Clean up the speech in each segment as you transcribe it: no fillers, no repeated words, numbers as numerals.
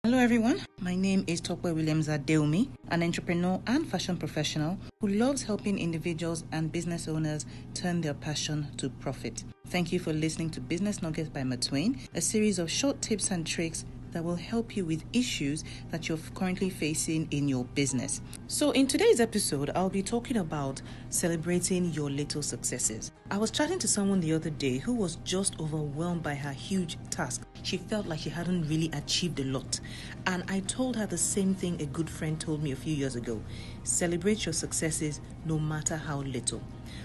Hello everyone, my name is Tokwe Williams Adeomi, an entrepreneur and fashion professional who loves helping individuals and business owners turn their passion to profit. Thank you for listening to Business Nuggets by Matwain, a series of short tips and tricks that will help you with issues that you're currently facing in your business. So in today's episode, I'll be talking about celebrating your little successes. I was chatting to someone the other day who was just overwhelmed by her huge task. She felt like she hadn't really achieved a lot. And I told her the same thing a good friend told me a few years ago. Celebrate your successes no matter how little.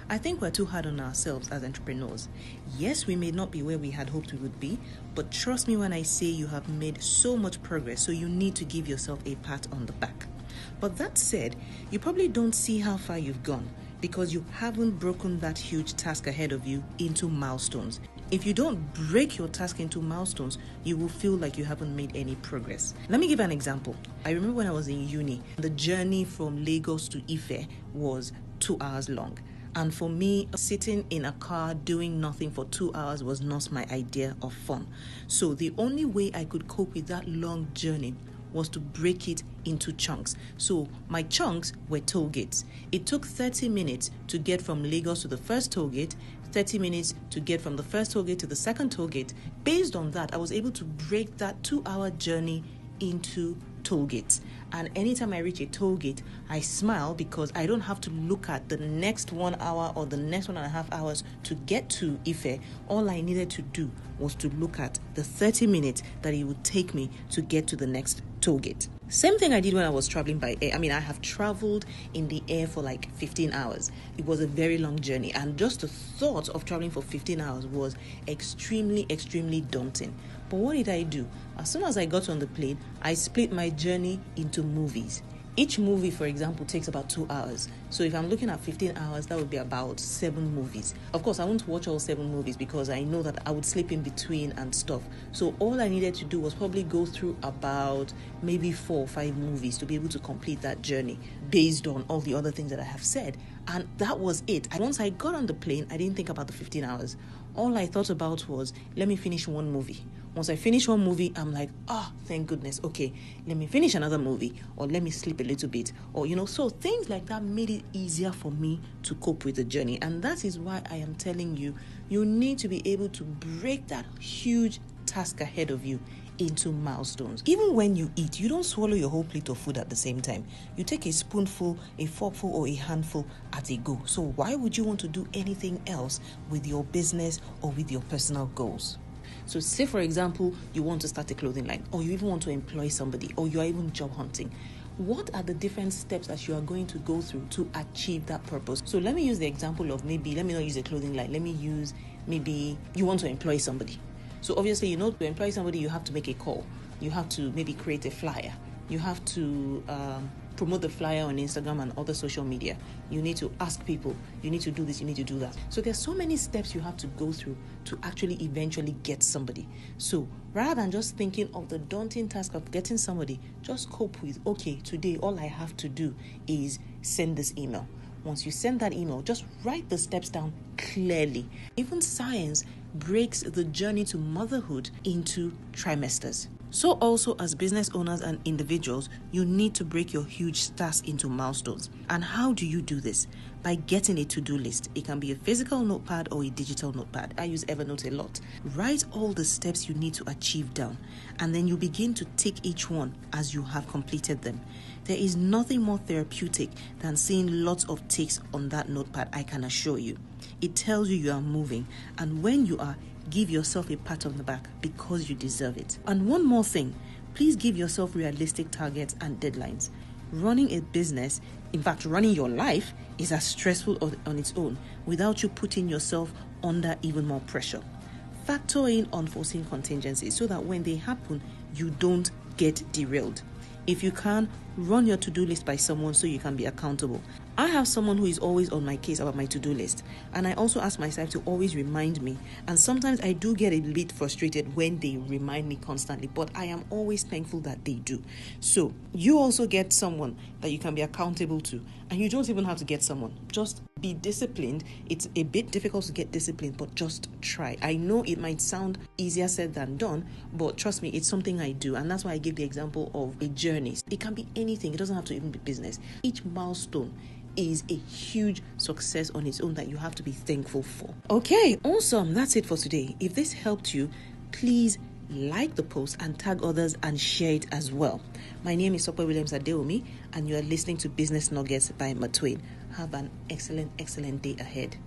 I think we're too hard on ourselves as entrepreneurs. Yes, we may not be where we had hoped we would be, but trust me when I say you have made so much progress, so you need to give yourself a pat on the back. But that said, you probably don't see how far you've gone because you haven't broken that huge task ahead of you into milestones. If you don't break your task into milestones, you will feel like you haven't made any progress. Let me give an example. I remember when I was in uni, the journey from Lagos to Ife was 2 hours long. And for me, sitting in a car doing nothing for 2 hours was not my idea of fun. So the only way I could cope with that long journey was to break it into chunks. So my chunks were toll gates. It took 30 minutes to get from Lagos to the first toll gate, 30 minutes to get from the first toll gate to the second toll gate. Based on that, I was able to break that 2-hour journey into toll gates. And anytime I reach a toll gate, I smile because I don't have to look at the next 1 hour or the next 1.5 hours to get to Ife. All I needed to do was to look at the 30 minutes that it would take me to get to the next toll gate. Same thing I did when I was traveling by air. I have traveled in the air for like 15 hours. It was a very long journey. And just the thought of traveling for 15 hours was extremely, extremely daunting. But what did I do? As soon as I got on the plane, I split my journey into movies. Each movie, for example, takes about 2 hours. So if I'm looking at 15 hours, that would be about 7 movies. Of course, I won't watch all 7 movies because I know that I would sleep in between and stuff. So all I needed to do was probably go through about maybe 4 or 5 movies to be able to complete that journey based on all the other things that I have said. And that was it. Once I got on the plane, I didn't think about the 15 hours. All I thought about was, let me finish one movie. Once I finish one movie, I'm like, thank goodness. Okay, let me finish another movie, or let me sleep a little bit, or, so things like that made it easier for me to cope with the journey. And that is why I am telling you, you need to be able to break that huge task ahead of you into milestones. Even when you eat, you don't swallow your whole plate of food at the same time. You take a spoonful, a forkful, or a handful at a go. So why would you want to do anything else with your business or with your personal goals? So say, for example, you want to start a clothing line, or you even want to employ somebody, or you are even job hunting. What are the different steps that you are going to go through to achieve that purpose? So let me use the example of let me not use a clothing line. Let me use maybe you want to employ somebody. So obviously, to employ somebody, you have to make a call. You have to maybe create a flyer. You have to promote the flyer on Instagram and other social media. You need to ask people. You need to do this. You need to do that. So there's so many steps you have to go through to actually eventually get somebody. So rather than just thinking of the daunting task of getting somebody, just cope with, okay, today all I have to do is send this email. Once you send that email, just write the steps down clearly. Even science breaks the journey to motherhood into trimesters. So also as business owners and individuals, you need to break your huge task into milestones. And how do you do this? By getting a to-do list. It can be a physical notepad or a digital notepad. I use Evernote a lot. Write all the steps you need to achieve down, and then you begin to tick each one as you have completed them. There is nothing more therapeutic than seeing lots of ticks on that notepad, I can assure you. It tells you are moving, and when you are, give yourself a pat on the back because you deserve it. And one more thing, please give yourself realistic targets and deadlines. Running a business, in fact, running your life is as stressful on its own without you putting yourself under even more pressure. Factor in unforeseen contingencies so that when they happen, you don't get derailed. If you can, run your to-do list by someone so you can be accountable. I have someone who is always on my case about my to-do list, and I also ask myself to always remind me, and sometimes I do get a bit frustrated when they remind me constantly, but I am always thankful that they do. So you also get someone that you can be accountable to, And you don't even have to get someone. Just be disciplined. It's a bit difficult to get disciplined, but just try. I know it might sound easier said than done, but trust me, it's something I do. And that's why I give the example of a journey. It can be anything. It doesn't have to even be business. Each milestone is a huge success on its own that you have to be thankful for. Okay, awesome. That's it for today. If this helped you, please like the post and tag others and share it as well. My name is Sopo Williams Adeomi, and you are listening to Business Nuggets by Matwain. Have an excellent day ahead.